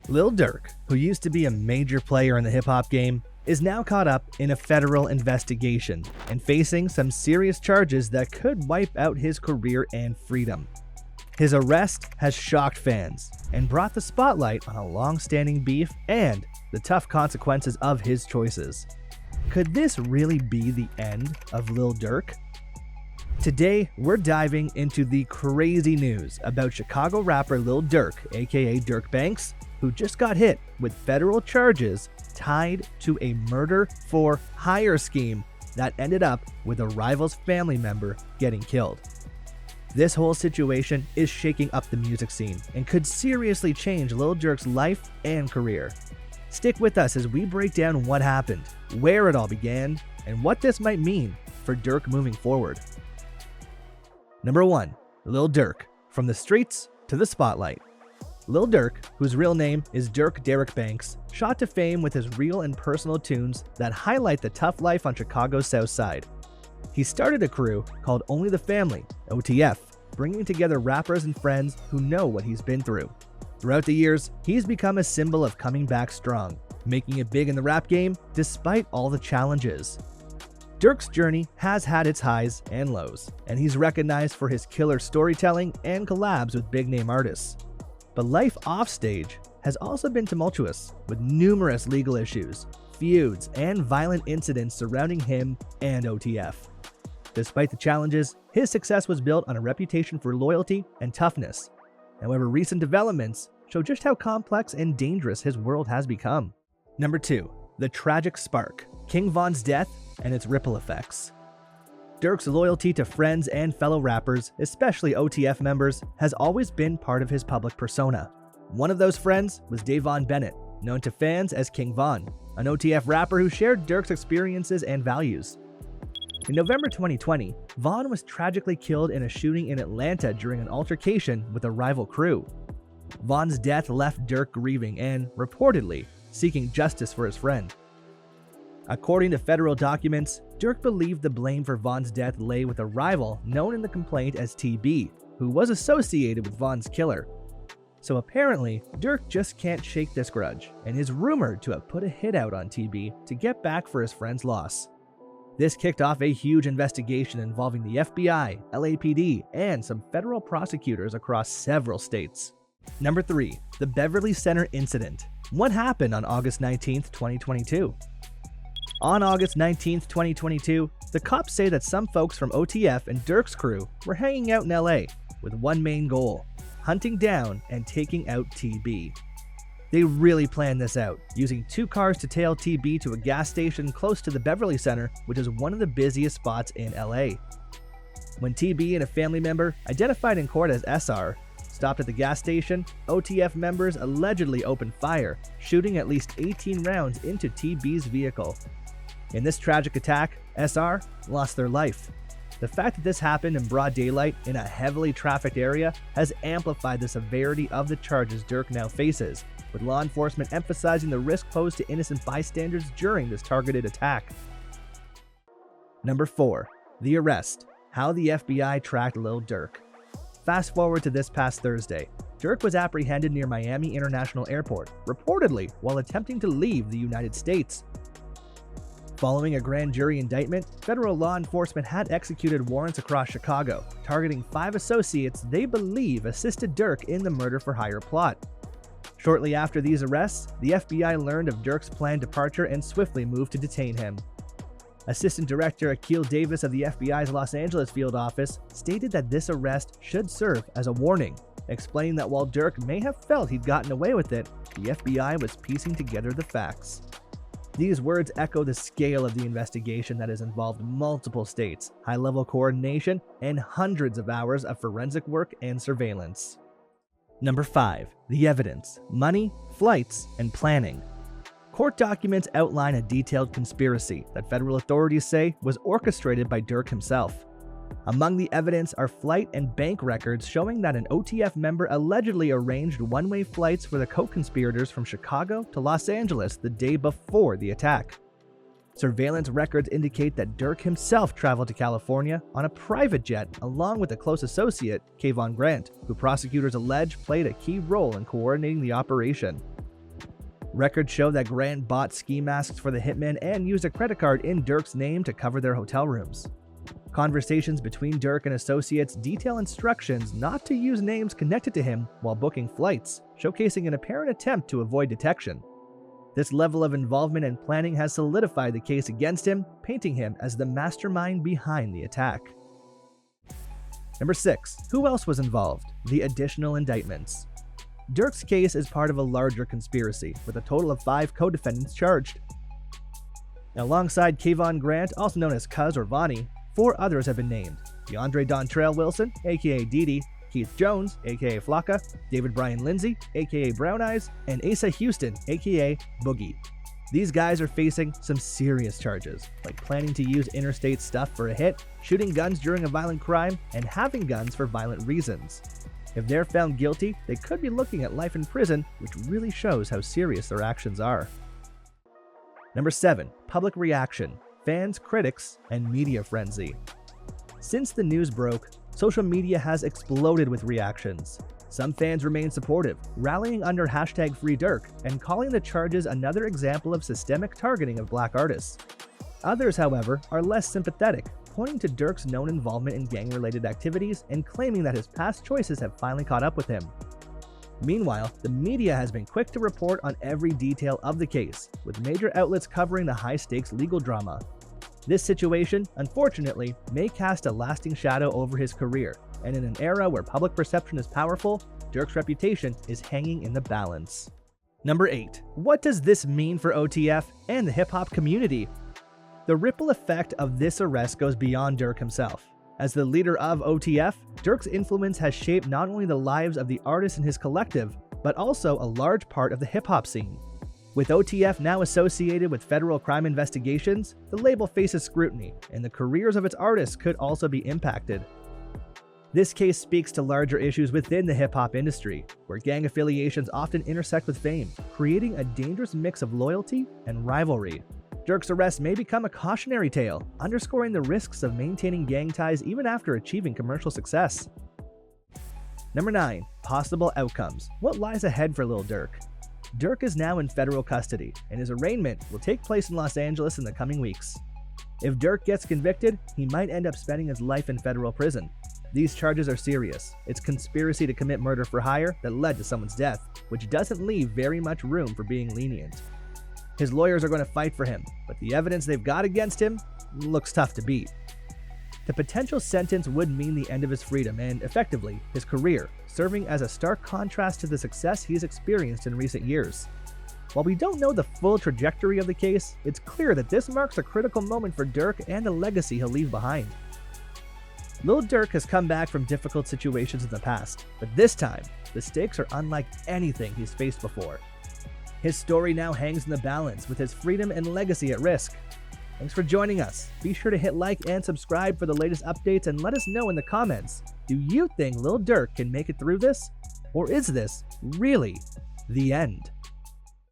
Lil Durk, who used to be a major player in the hip-hop game, is now caught up in a federal investigation and facing some serious charges that could wipe out his career and freedom. His arrest has shocked fans and brought the spotlight on a long-standing beef and the tough consequences of his choices. Could this really be the end of Lil Durk? Today, we're diving into the crazy news about Chicago rapper Lil Durk, aka Durk Banks, who just got hit with federal charges tied to a murder-for-hire scheme that ended up with a rival's family member getting killed. This whole situation is shaking up the music scene and could seriously change Lil Durk's life and career. Stick with us as we break down what happened, where it all began, and what this might mean for Durk moving forward. Number 1. Lil Durk, from the streets to the spotlight. Lil Durk, whose real name is Durk Derek Banks, shot to fame with his real and personal tunes that highlight the tough life on Chicago's South Side. He started a crew called Only the Family, OTF, bringing together rappers and friends who know what he's been through. Throughout the years, he's become a symbol of coming back strong, making it big in the rap game despite all the challenges. Durk's journey has had its highs and lows, and he's recognized for his killer storytelling and collabs with big-name artists. But life offstage has also been tumultuous, with numerous legal issues, feuds, and violent incidents surrounding him and OTF. Despite the challenges, his success was built on a reputation for loyalty and toughness. However, recent developments show just how complex and dangerous his world has become. Number 2. The tragic spark, King Von's death and its ripple effects. Durk's loyalty to friends and fellow rappers, especially OTF members, has always been part of his public persona. One of those friends was Davon Bennett, known to fans as King Von, an OTF rapper who shared Durk's experiences and values. In November 2020, Von was tragically killed in a shooting in Atlanta during an altercation with a rival crew. Von's death left Durk grieving and, reportedly, seeking justice for his friend. According to federal documents, Durk believed the blame for Von's death lay with a rival known in the complaint as TB, who was associated with Von's killer. So apparently, Durk just can't shake this grudge, and is rumored to have put a hit out on TB to get back for his friend's loss. This kicked off a huge investigation involving the FBI, LAPD, and some federal prosecutors across several states. Number 3. The Beverly Center Incident. What happened on August 19, 2022? On August 19, 2022, the cops say that some folks from OTF and Durk's crew were hanging out in LA with one main goal: hunting down and taking out TB. They really planned this out, using 2 cars to tail TB to a gas station close to the Beverly Center, which is one of the busiest spots in LA. When TB and a family member, identified in court as SR, stopped at the gas station, OTF members allegedly opened fire, shooting at least 18 rounds into TB's vehicle. In this tragic attack, SR lost their life. The fact that this happened in broad daylight in a heavily trafficked area has amplified the severity of the charges Durk now faces, with law enforcement emphasizing the risk posed to innocent bystanders during this targeted attack. Number 4. The arrest. How the FBI tracked Lil Durk. Fast forward to this past Thursday. Durk was apprehended near Miami International Airport, reportedly while attempting to leave the United States. Following a grand jury indictment, federal law enforcement had executed warrants across Chicago, targeting 5 associates they believe assisted Durk in the murder-for-hire plot. Shortly after these arrests, the FBI learned of Durk's planned departure and swiftly moved to detain him. Assistant Director Akil Davis of the FBI's Los Angeles field office stated that this arrest should serve as a warning, explaining that while Durk may have felt he'd gotten away with it, the FBI was piecing together the facts. These words echo the scale of the investigation that has involved multiple states, high-level coordination, and hundreds of hours of forensic work and surveillance. Number 5. The evidence, money, flights, and planning. Court documents outline a detailed conspiracy that federal authorities say was orchestrated by Durk himself. Among the evidence are flight and bank records showing that an OTF member allegedly arranged one-way flights for the co-conspirators from Chicago to Los Angeles the day before the attack. Surveillance records indicate that Durk himself traveled to California on a private jet along with a close associate, Kayvon Grant, who prosecutors allege played a key role in coordinating the operation. Records show that Grant bought ski masks for the hitmen and used a credit card in Durk's name to cover their hotel rooms. Conversations between Durk and associates detail instructions not to use names connected to him while booking flights, showcasing an apparent attempt to avoid detection. This level of involvement and planning has solidified the case against him, painting him as the mastermind behind the attack. Number 6. Who else was involved? The additional indictments. Durk's case is part of a larger conspiracy, with a total of 5 co-defendants charged. Alongside Kayvon Grant, also known as Cuz or Vonnie, 4 others have been named: DeAndre Dontrell Wilson, aka Didi, Keith Jones, aka Flocka, David Bryan Lindsay, aka Brown Eyes, and Asa Houston, aka Boogie. These guys are facing some serious charges, like planning to use interstate stuff for a hit, shooting guns during a violent crime, and having guns for violent reasons. If they're found guilty, they could be looking at life in prison, which really shows how serious their actions are. Number 7. Public reaction, fans, critics, and media frenzy. Since the news broke, social media has exploded with reactions. Some fans remain supportive, rallying under #FreeDurk and calling the charges another example of systemic targeting of black artists. Others, however, are less sympathetic, pointing to Durk's known involvement in gang-related activities and claiming that his past choices have finally caught up with him. Meanwhile, the media has been quick to report on every detail of the case, with major outlets covering the high-stakes legal drama. This situation, unfortunately, may cast a lasting shadow over his career, and in an era where public perception is powerful, Durk's reputation is hanging in the balance. Number 8. What does this mean for OTF and the hip-hop community? The ripple effect of this arrest goes beyond Durk himself. As the leader of OTF, Durk's influence has shaped not only the lives of the artists in his collective, but also a large part of the hip-hop scene. With OTF now associated with federal crime investigations, the label faces scrutiny, and the careers of its artists could also be impacted. This case speaks to larger issues within the hip-hop industry, where gang affiliations often intersect with fame, creating a dangerous mix of loyalty and rivalry. Durk's arrest may become a cautionary tale, underscoring the risks of maintaining gang ties even after achieving commercial success. Number 9. Possible outcomes. What lies ahead for Lil Durk? Durk is now in federal custody, and his arraignment will take place in Los Angeles in the coming weeks. If Durk gets convicted, he might end up spending his life in federal prison. These charges are serious. It's conspiracy to commit murder for hire that led to someone's death, which doesn't leave very much room for being lenient. His lawyers are going to fight for him, but the evidence they've got against him looks tough to beat. The potential sentence would mean the end of his freedom and, effectively, his career, serving as a stark contrast to the success he's experienced in recent years. While we don't know the full trajectory of the case, it's clear that this marks a critical moment for Durk and the legacy he'll leave behind. Lil Durk has come back from difficult situations in the past, but this time, the stakes are unlike anything he's faced before. His story now hangs in the balance, with his freedom and legacy at risk. Thanks for joining us. Be sure to hit like and subscribe for the latest updates, and let us know in the comments, do you think Lil Durk can make it through this? Or is this really the end?